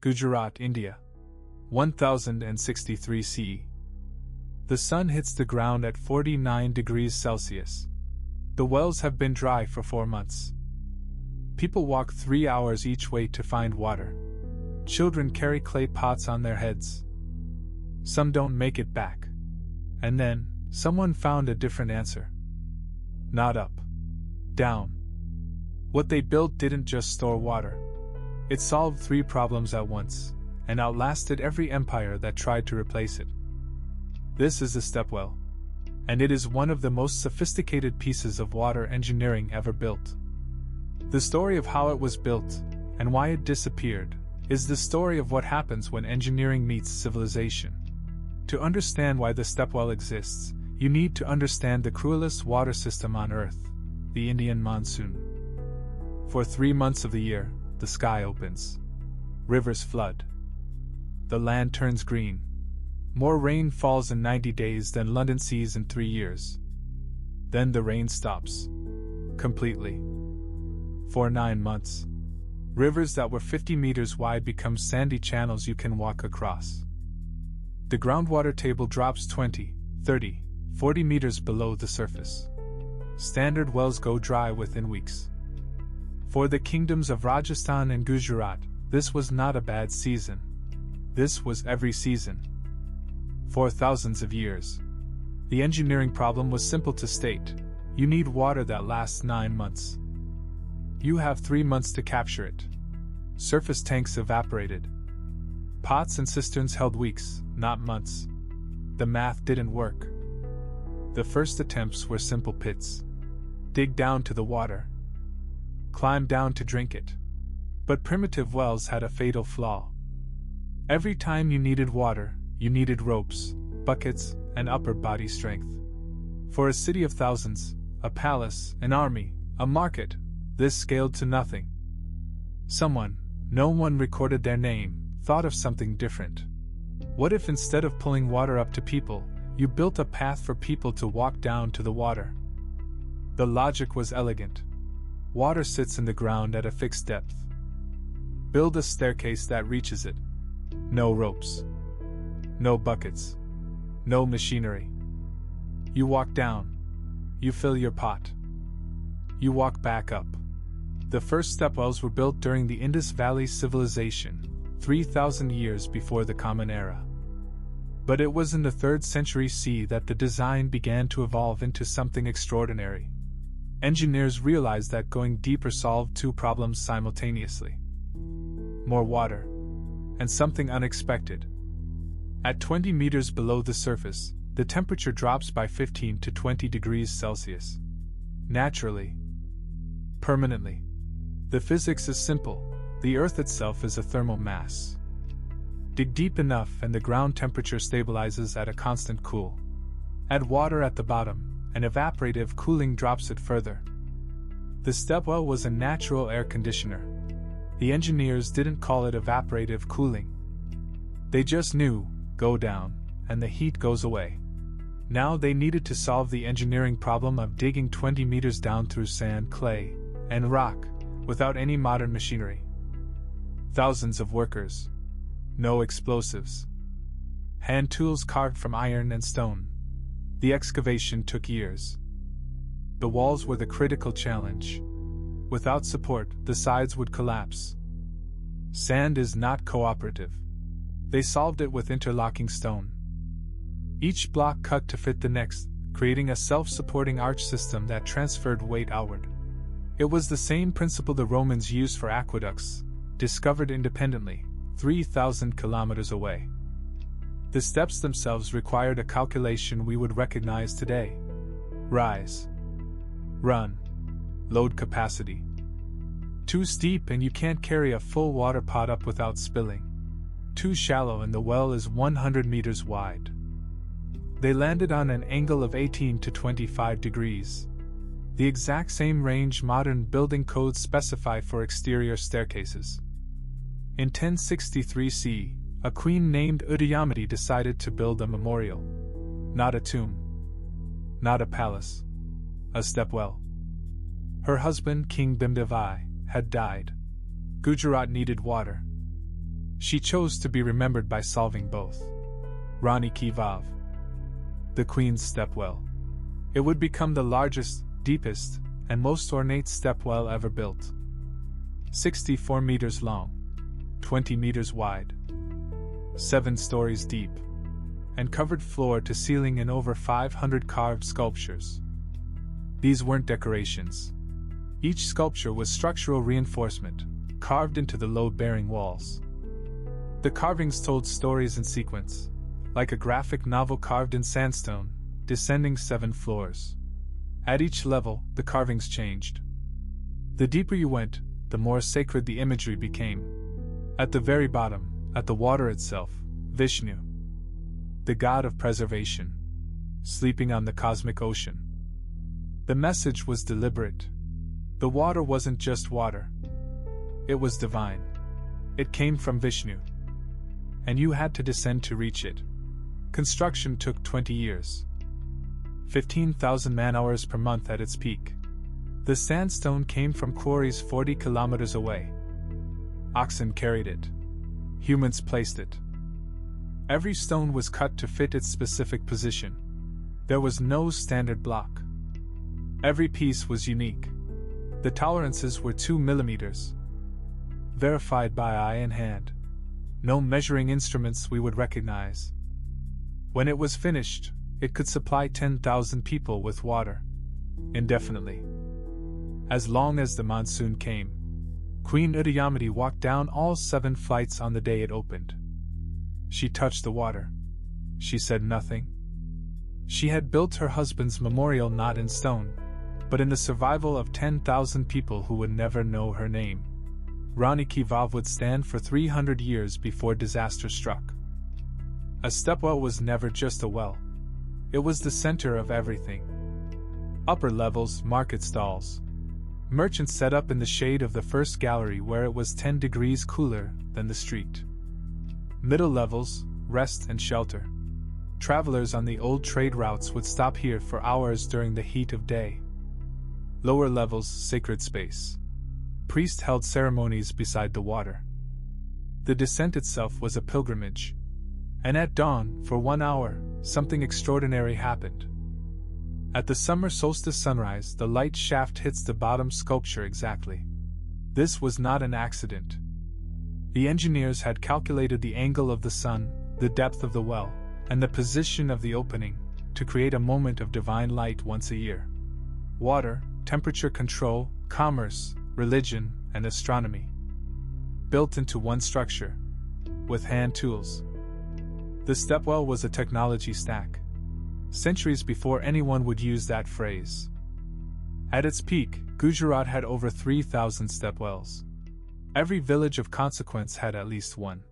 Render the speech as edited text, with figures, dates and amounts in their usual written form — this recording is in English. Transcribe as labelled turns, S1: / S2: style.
S1: Gujarat, India. 1063 CE. The sun hits the ground at 49 degrees Celsius. The wells have been dry for 4 months. People walk 3 hours each way to find water. Children carry clay pots on their heads. Some don't make it back. And then, someone found a different answer. Not up. Down. What they built didn't just store water. It solved 3 problems at once, and outlasted every empire that tried to replace it. This is the Stepwell, and it is one of the most sophisticated pieces of water engineering ever built. The story of how it was built, and why it disappeared, is the story of what happens when engineering meets civilization. To understand why the Stepwell exists, you need to understand the cruelest water system on Earth, the Indian monsoon. For 3 months of the year, the sky opens. Rivers flood. The land turns green. More rain falls in 90 days than London sees in 3 years. Then the rain stops. Completely. For 9 months. Rivers that were 50 meters wide become sandy channels you can walk across. The groundwater table drops 20, 30, 40 meters below the surface. Standard wells go dry within weeks. For the kingdoms of Rajasthan and Gujarat, this was not a bad season. This was every season. For thousands of years. The engineering problem was simple to state. You need water that lasts 9 months. You have 3 months to capture it. Surface tanks evaporated. Pots and cisterns held weeks, not months. The math didn't work. The first attempts were simple pits. Dig down to the water. Climb down to drink it. But primitive wells had a fatal flaw. Every time you needed water, you needed ropes, buckets, and upper body strength. For a city of thousands, a palace, an army, a market, this scaled to nothing. Someone, no one recorded their name, thought of something different. What if instead of pulling water up to people, you built a path for people to walk down to the water? The logic was elegant. Water sits in the ground at a fixed depth. Build a staircase that reaches it. No ropes. No buckets. No machinery. You walk down. You fill your pot. You walk back up. The first stepwells were built during the Indus Valley Civilization, 3,000 years before the Common Era. But it was in the 3rd century CE that the design began to evolve into something extraordinary. Engineers realized that going deeper solved 2 problems simultaneously. More water. And something unexpected. At 20 meters below the surface, the temperature drops by 15 to 20 degrees Celsius. Naturally. Permanently. The physics is simple. The Earth itself is a thermal mass. Dig deep enough and the ground temperature stabilizes at a constant cool. Add water at the bottom, and evaporative cooling drops it further. The stepwell was a natural air conditioner. The engineers didn't call it evaporative cooling. They just knew, go down, and the heat goes away. Now they needed to solve the engineering problem of digging 20 meters down through sand, clay, and rock, without any modern machinery. Thousands of workers. No explosives. Hand tools carved from iron and stone. The excavation took years. The walls were the critical challenge. Without support, the sides would collapse. Sand is not cooperative. They solved it with interlocking stone. Each block cut to fit the next, creating a self-supporting arch system that transferred weight outward. It was the same principle the Romans used for aqueducts, discovered independently, 3,000 kilometers away. The steps themselves required a calculation we would recognize today. Rise. Run. Load capacity. Too steep and you can't carry a full water pot up without spilling. Too shallow and the well is 100 meters wide. They landed on an angle of 18 to 25 degrees. The exact same range modern building codes specify for exterior staircases. In 1063 CE, a queen named Udayamati decided to build a memorial. Not a tomb. Not a palace. A stepwell. Her husband, King Bhimdev I, had died. Gujarat needed water. She chose to be remembered by solving both. Rani Ki Vav, the Queen's Stepwell. It would become the largest, deepest, and most ornate stepwell ever built. 64 meters long, 20 meters wide, 7 stories deep, and covered floor to ceiling in over 500 carved sculptures. These weren't decorations. Each sculpture was structural reinforcement, carved into the load-bearing walls. The carvings told stories in sequence, like a graphic novel carved in sandstone, descending 7 floors. At each level, the carvings changed. The deeper you went, the more sacred the imagery became. At the very bottom, at the water itself, Vishnu, the god of preservation, sleeping on the cosmic ocean. The message was deliberate. The water wasn't just water. It was divine. It came from Vishnu. And you had to descend to reach it. Construction took 20 years. 15,000 man-hours per month at its peak. The sandstone came from quarries 40 kilometers away. Oxen carried it. Humans placed it. Every stone was cut to fit its specific position. There was no standard block. Every piece was unique. The tolerances were 2 millimeters. Verified by eye and hand. No measuring instruments we would recognize. When it was finished, it could supply 10,000 people with water. Indefinitely. As long as the monsoon came. Queen Udayamati walked down all 7 flights on the day it opened. She touched the water. She said nothing. She had built her husband's memorial not in stone, but in the survival of 10,000 people who would never know her name. Rani Ki Vav would stand for 300 years before disaster struck. A stepwell was never just a well. It was the center of everything. Upper levels, market stalls. Merchants set up in the shade of the first gallery where it was 10 degrees cooler than the street. Middle levels, rest and shelter. Travelers on the old trade routes would stop here for hours during the heat of day. Lower levels, sacred space. Priests held ceremonies beside the water. The descent itself was a pilgrimage. And at dawn, for 1 hour, something extraordinary happened. At the summer solstice sunrise, the light shaft hits the bottom sculpture exactly. This was not an accident. The engineers had calculated the angle of the sun, the depth of the well, and the position of the opening, to create a moment of divine light once a year. Water, temperature control, commerce, religion, and astronomy. Built into one structure. With hand tools. The stepwell was a technology stack. Centuries before anyone would use that phrase. At its peak, Gujarat had over 3,000 stepwells. Every village of consequence had at least one.